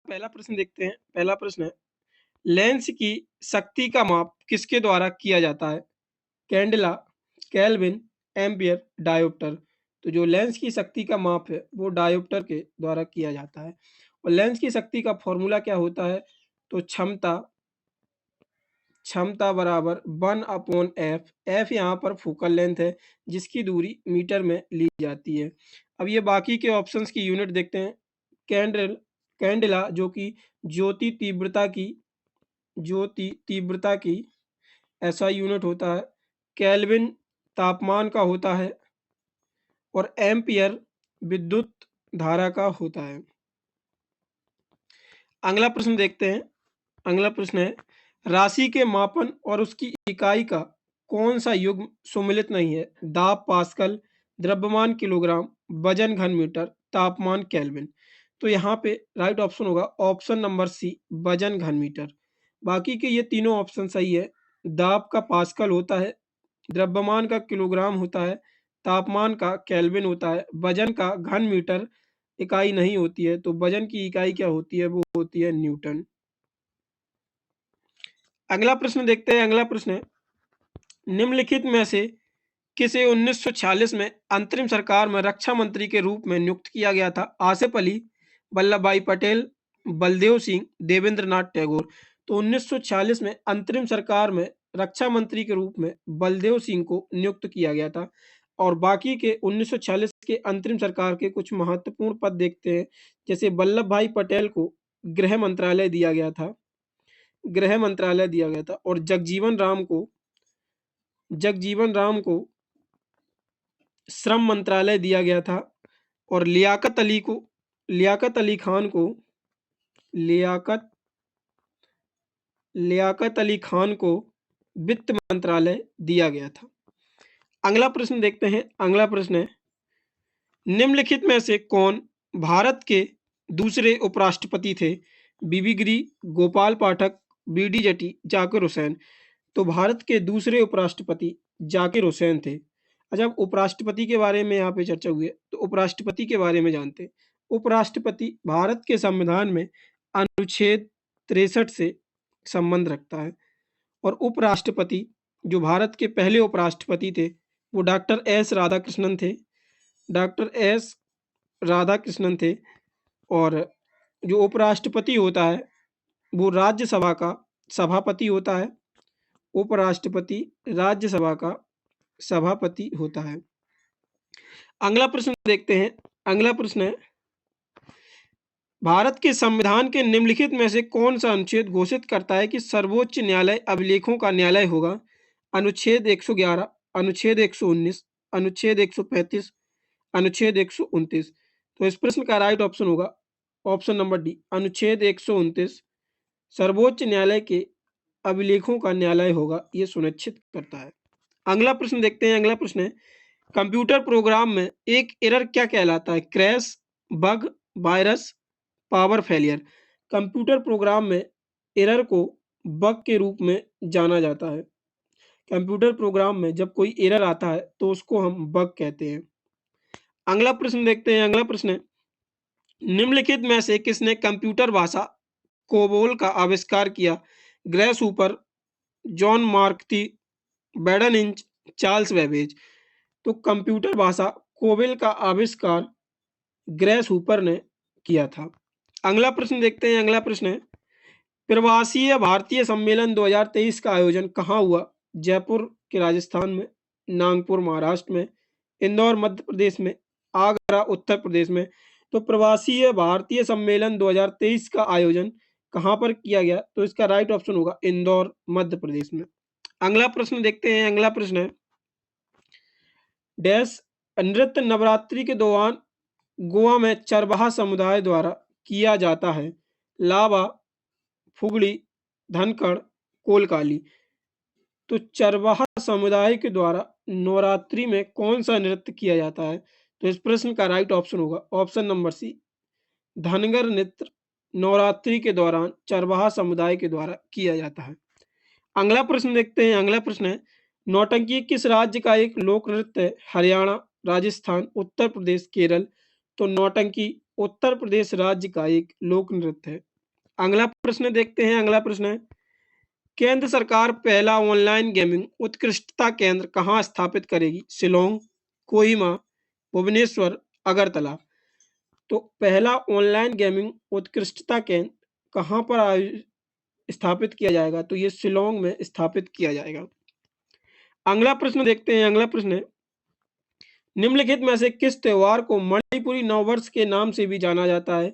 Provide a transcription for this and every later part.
पहला प्रश्न देखते हैं। पहला प्रश्न है, लेंस की शक्ति का माप किसके द्वारा किया जाता है? Candela, kelvin, ampere, dioptre. तो जो लेंस की शक्ति का माप है वो डायोप्टर के द्वारा किया जाता है। और लेंस की शक्ति का फॉर्मूला क्या होता है? तो क्षमता क्षमता बराबर 1/f। एफ यहाँ पर फोकल लेंथ है जिसकी दूरी मीटर में ली जाती है। अब ये बाकी के ऑप्शंस की यूनिट देखते हैं। कैंडल कैंडेला जो कि ज्योति तीव्रता की ज्योति तीव्रता की ऐसा यूनिट होता है। केल्विन तापमान का होता है और एम्पियर विद्युत धारा का होता है। अगला प्रश्न देखते हैं। अगला प्रश्न है, राशि के मापन और उसकी इकाई का कौन सा युग्म सुमेलित नहीं है? दाब पास्कल, द्रव्यमान किलोग्राम, वजन घन मीटर, तापमान केल्विन। तो यहाँ पे राइट ऑप्शन होगा ऑप्शन नंबर सी, वजन घन मीटर। बाकी के ये तीनों ऑप्शन सही है। दाब का पास्कल होता है, द्रव्यमान का किलोग्राम होता है, तापमान का केल्विन होता है, वजन का घन मीटर इकाई नहीं होती है। तो वजन की इकाई क्या होती है? वो होती है न्यूटन। अगला प्रश्न देखते हैं। अगला प्रश्न है, निम्नलिखित में से किसे 1946 में अंतरिम सरकार में रक्षा मंत्री के रूप में नियुक्त किया गया था? आसिफ अली, वल्लभ भाई पटेल, बलदेव सिंह, देवेंद्र नाथ टैगोर। तो 1946 में अंतरिम सरकार में रक्षा मंत्री के रूप में बलदेव सिंह को नियुक्त किया गया था। और बाकी के 1946 के अंतरिम सरकार के कुछ महत्वपूर्ण पद देखते हैं। जैसे वल्लभ भाई पटेल को गृह मंत्रालय दिया गया था, और जगजीवन राम को श्रम मंत्रालय दिया गया था। और लियाकत अली खान को लियाकत लियाकत अली खान को वित्त मंत्रालय दिया गया था। अगला प्रश्न देखते हैं। अगला प्रश्न है, निम्नलिखित में से कौन भारत के दूसरे उपराष्ट्रपति थे? बीबी गिरी, गोपाल पाठक, बीडी जटी, जाकिर हुसैन। तो भारत के दूसरे उपराष्ट्रपति जाकिर हुसैन थे। अच्छा, अब उपराष्ट्रपति के बारे में यहाँ पे चर्चा हुई है तो उपराष्ट्रपति के बारे में जानते हैं। उपराष्ट्रपति भारत के संविधान में अनुच्छेद 63 से संबंध रखता है। और उपराष्ट्रपति जो भारत के पहले उपराष्ट्रपति थे वो डॉक्टर एस राधाकृष्णन थे। और जो उपराष्ट्रपति होता है वो राज्यसभा का सभापति होता है। उपराष्ट्रपति राज्यसभा का सभापति होता है। अगला प्रश्न देखते हैं। अगला प्रश्न है, भारत के संविधान के निम्नलिखित में से कौन सा अनुच्छेद घोषित करता है कि सर्वोच्च न्यायालय अभिलेखों का न्यायालय होगा? अनुच्छेद 111, अनुच्छेद 119, अनुच्छेद 135, अनुच्छेद 129। तो इस प्रश्न का राइट ऑप्शन होगा ऑप्शन नंबर डी, अनुच्छेद 129 सर्वोच्च न्यायालय के अभिलेखों का न्यायालय होगा, ये सुनिश्चित करता है। अगला प्रश्न देखते हैं। अगला प्रश्न है, कंप्यूटर प्रोग्राम में एक एरर क्या कहलाता है? Crash, bug, virus, power failure. Computer program में एरर को बग के रूप में जाना जाता है। कंप्यूटर प्रोग्राम में जब कोई एरर आता है तो उसको हम बग कहते हैं। अगला प्रश्न देखते हैं। अगला प्रश्न है, निम्नलिखित में से किसने कंप्यूटर भाषा कोबोल का आविष्कार किया? ग्रेस हूपर, जॉन मार्कथी, बैडन इंच, चार्ल्स वेबेज। तो कंप्यूटर भाषा कोबेल का आविष्कार ग्रेस हूपर ने किया था। अगला प्रश्न देखते हैं। अगला प्रश्न है, प्रवासीय भारतीय सम्मेलन 2023 का आयोजन कहाँ हुआ? जयपुर के राजस्थान में, नागपुर महाराष्ट्र में, इंदौर मध्य प्रदेश में, आगरा उत्तर प्रदेश में। तो प्रवासीय भारतीय सम्मेलन 2023 का आयोजन कहाँ पर किया गया? तो इसका राइट ऑप्शन होगा इंदौर मध्य प्रदेश में। अगला प्रश्न देखते हैं। अगला प्रश्न है, डैश नृत्य नवरात्रि के दौरान गोवा में चरवाहा समुदाय द्वारा किया जाता है? लावा, फुगड़ी, धनखड़, कोलकाली। तो चरवाहा समुदाय के द्वारा नवरात्रि में कौन सा नृत्य किया जाता है? तो इस प्रश्न का राइट ऑप्शन होगा ऑप्शन नंबर सी, धनगर नृत्य नवरात्रि के दौरान चरवाहा समुदाय के द्वारा किया जाता है। अगला प्रश्न देखते हैं। अगला प्रश्न है, नौटंकी किस राज्य का एक लोक नृत्य है? हरियाणा, राजस्थान, उत्तर प्रदेश, केरल। तो नौटंकी उत्तर प्रदेश राज्य का एक लोक नृत्य है। अगला प्रश्न देखते हैं। अगला प्रश्न है, केंद्र सरकार पहला ऑनलाइन गेमिंग उत्कृष्टता केंद्र कहाँ स्थापित करेगी? शिलोंग, कोहिमा, भुवनेश्वर, अगरतला। तो पहला ऑनलाइन गेमिंग उत्कृष्टता केंद्र कहाँ पर स्थापित किया जाएगा? तो ये शिलोंग में स्थापित किया जाएगा। अगला प्रश्न देखते हैं। अगला प्रश्न है, निम्नलिखित में से किस त्योहार को मणिपुरी नववर्ष के नाम से भी जाना जाता है?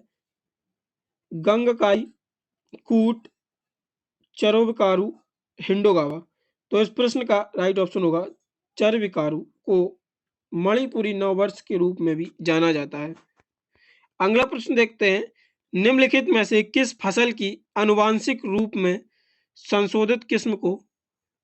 गंगकाई, कूट, चरोविकारु, हिंडोगावा। तो इस प्रश्न का राइट ऑप्शन होगा चरविकारु को मणिपुरी नववर्ष के रूप में भी जाना जाता है। अगला प्रश्न देखते हैं, निम्नलिखित में से किस फसल की आनुवांशिक रूप में संशोधित किस्म को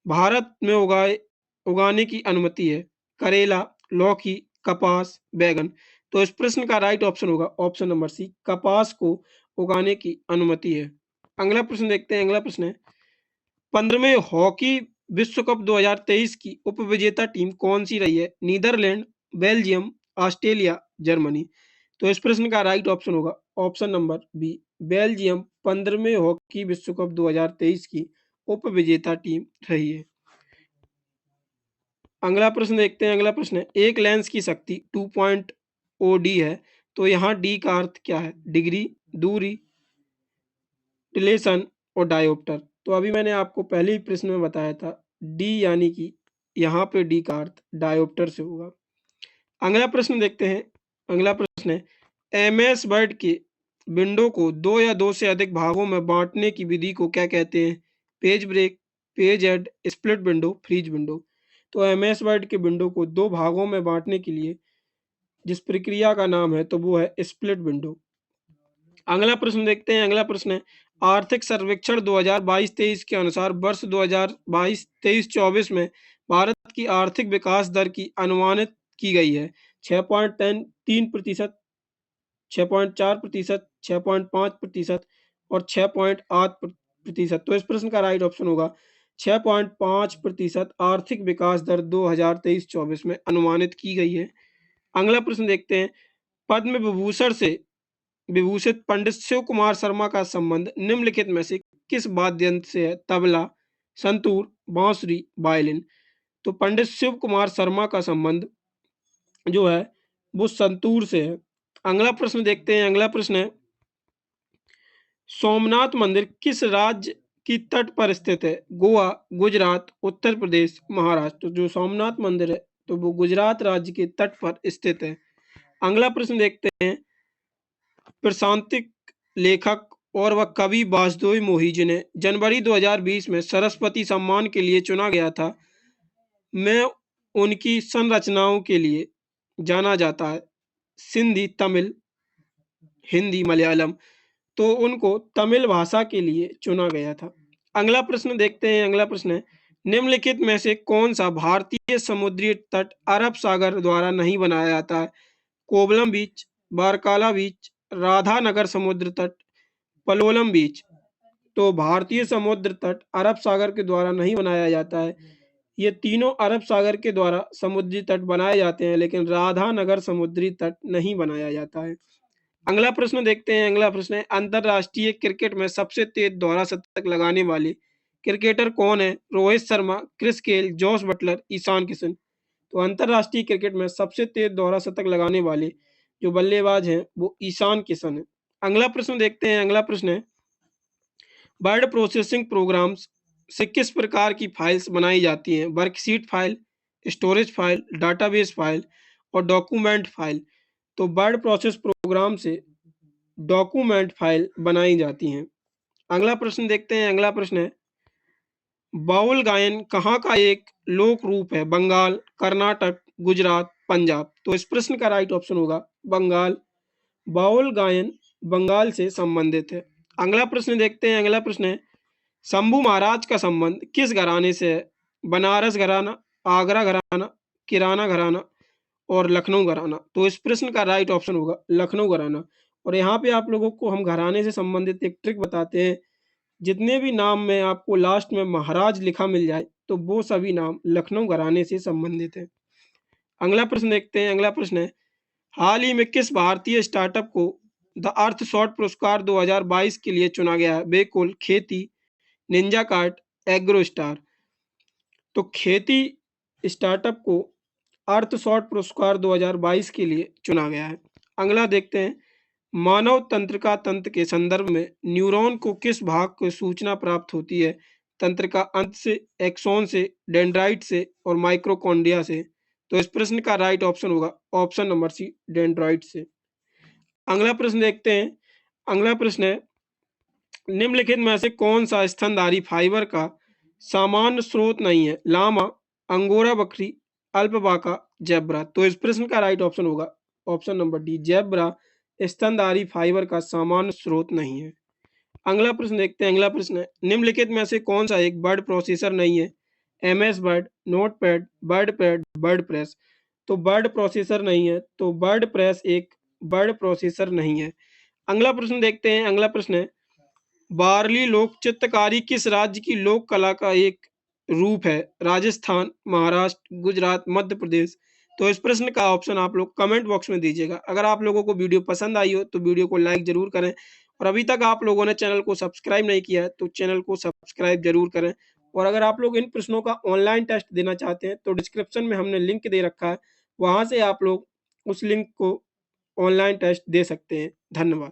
भारत में उगाने की अनुमति है? करेला, लौकी, कपास, बैगन। तो इस प्रश्न का राइट ऑप्शन होगा ऑप्शन नंबर सी, कपास को उगाने की अनुमति है। अगला प्रश्न देखते हैं। अगला प्रश्न है, 15वें हॉकी विश्व कप 2023 की उपविजेता टीम कौन सी रही है? Netherlands, Belgium, Australia, Germany. तो इस प्रश्न का राइट ऑप्शन होगा ऑप्शन नंबर बी, बेल्जियम 15वें हॉकी विश्व कप 2023 की उपविजेता टीम रही है। अगला प्रश्न देखते हैं। अगला प्रश्न है, एक लेंस की शक्ति 2.0 है, तो यहाँ डी का अर्थ क्या है? डिग्री, दूरी, डिलेशन और डायोप्टर। तो अभी मैंने आपको पहले ही प्रश्न में बताया था डी, यानी कि यहाँ पे डी का अर्थ डायोप्टर से होगा। अगला प्रश्न देखते हैं। अगला प्रश्न है, एमएस वर्ड के विंडो को 2 या 2 से अधिक भागों में बांटने की विधि को क्या कहते हैं? Page break, page add, split window, freeze window. तो एमएस वर्ड के विंडो को 2 भागों में बांटने के लिए जिस प्रक्रिया का नाम है तो वो है स्प्लिट विंडो। अगला प्रश्न देखते हैं। अगला प्रश्न है, आर्थिक सर्वेक्षण 2022-23 के अनुसार वर्ष 2022-23-24 में भारत की आर्थिक विकास दर की अनुमानित की गई है 6.3%, 6.4%, 6.5% और 6.8%। तो इस प्रश्न का राइट ऑप्शन होगा 6.5% आर्थिक विकास दर 2023-24 में अनुमानित की गई है। अगला प्रश्न देखते हैं, पद्म विभूषण से विभूषित पंडित शिव कुमार शर्मा का संबंध निम्नलिखित में से किस वाद्य यंत्र से है? तबला, संतूर, बांसुरी, वायलिन। तो पंडित शिव कुमार शर्मा का संबंध जो है वो संतूर से है। अगला प्रश्न देखते हैं। अगला प्रश्न है, सोमनाथ मंदिर किस राज्य की तट पर स्थित है? गोवा, गुजरात, उत्तर प्रदेश, महाराष्ट्र। तो जो सोमनाथ मंदिर है तो वो गुजरात राज्य के तट पर स्थित है। अगला प्रश्न देखते हैं, प्रशांतिक लेखक और वह कवि वासुदेव मोही जिन्हें जनवरी 2020 में सरस्वती सम्मान के लिए चुना गया था, में उनकी संरचनाओं के लिए जाना जाता है? सिंधी, तमिल, हिंदी, मलयालम। तो उनको तमिल भाषा के लिए चुना गया था। अगला प्रश्न देखते हैं। अगला प्रश्न है, निम्नलिखित में से कौन सा भारतीय समुद्री तट अरब सागर द्वारा नहीं बनाया जाता है? कोवलम बीच, बारकाला बीच, राधानगर समुद्र तट, पलोलम बीच। तो भारतीय समुद्र तट अरब सागर के द्वारा नहीं बनाया जाता है। ये तीनों अरब सागर के द्वारा समुद्री तट बनाए जाते हैं, लेकिन राधानगर समुद्री तट नहीं बनाया जाता है। अगला प्रश्न देखते हैं। अगला प्रश्न है, अंतरराष्ट्रीय क्रिकेट में सबसे तेज दोहरा शतक लगाने वाले क्रिकेटर कौन है? Rohit Sharma, Chris Gayle, Jos Buttler, Ishan Kishan. तो अंतरराष्ट्रीय क्रिकेट में सबसे तेज दोहरा शतक लगाने वाले जो बल्लेबाज हैं वो ईशान किशन है। अगला प्रश्न देखते हैं। अगला प्रश्न है, वर्ड प्रोसेसिंग प्रोग्राम्स से किस प्रकार की फाइल्स बनाई जाती हैं? Worksheet file, storage file, database file और डॉक्यूमेंट फाइल। तो वर्ड प्रोसेस प्रोग्राम से डॉक्यूमेंट फाइल बनाई जाती हैं। अगला प्रश्न देखते हैं। अगला प्रश्न है, बाउल गायन कहाँ का एक लोक रूप है? बंगाल, कर्नाटक, गुजरात, पंजाब। तो इस प्रश्न का राइट ऑप्शन होगा बंगाल। बाउल गायन बंगाल से संबंधित है। अगला प्रश्न देखते हैं। अगला प्रश्न है, शंभू महाराज का संबंध किस घराने से है? बनारस घराना, आगरा घराना, किराना घराना और लखनऊ घराना। तो इस प्रश्न का राइट ऑप्शन होगा लखनऊ घराना। और यहाँ पे आप लोगों को हम घराने से संबंधित एक ट्रिक बताते हैं, जितने भी नाम में आपको लास्ट में महाराज लिखा मिल जाए तो वो सभी नाम लखनऊ घराने से संबंधित है। अगला प्रश्न देखते हैं। अगला प्रश्न है, हाल ही में किस भारतीय स्टार्टअप को द अर्थ शॉट पुरस्कार 2022 के लिए चुना गया है? बेकुल, खेती, निंजा कार्ट, एग्रो स्टार। तो खेती स्टार्टअप को अर्थ शॉट पुरस्कार 2022 के लिए चुना गया है। अगला देखते हैं, मानव तंत्रिका तंत्र के संदर्भ में न्यूरॉन को किस भाग को सूचना प्राप्त होती है? तंत्रिका अंत से, एक्सॉन से, डेंड्राइट से और माइक्रोकॉन्ड्रिया से। तो इस प्रश्न का राइट ऑप्शन होगा ऑप्शन नंबर सी, डेंड्राइट से। अगला प्रश्न देखते हैं। अगला प्रश्न है, निम्नलिखित में से कौन सा स्तनधारी फाइबर का सामान्य स्रोत नहीं है? लामा, अंगोरा बकरी, अल्पबाका, जेब्रा। तो इस प्रश्न का राइट ऑप्शन होगा ऑप्शन नंबर डी, जेब्रा स्तनधारी फाइबर का सामान्य स्रोत नहीं है। अगला प्रश्न देखते हैं। अगला प्रश्न है, निम्नलिखित में से कौन सा एक वर्ड प्रोसेसर नहीं है? MS word, notepad, WordPad, WordPress. तो वर्ड प्रोसेसर नहीं है, तो वर्डप्रेस एक वर्ड प्रोसेसर नहीं है। अगला प्रश्न देखते हैं। अगला प्रश्न है, वारली लोक चित्रकारी किस राज्य की लोक कला का एक रूप है? राजस्थान, महाराष्ट्र, गुजरात, मध्य प्रदेश। तो इस प्रश्न का ऑप्शन आप लोग कमेंट बॉक्स में दीजिएगा। अगर आप लोगों को वीडियो पसंद आई हो तो वीडियो को लाइक जरूर करें, और अभी तक आप लोगों ने चैनल को सब्सक्राइब नहीं किया है तो चैनल को सब्सक्राइब जरूर करें। और अगर आप लोग इन प्रश्नों का ऑनलाइन टेस्ट देना चाहते हैं तो डिस्क्रिप्शन में हमने लिंक दे रखा है, वहां से आप लोग उस लिंक को ऑनलाइन टेस्ट दे सकते हैं। धन्यवाद।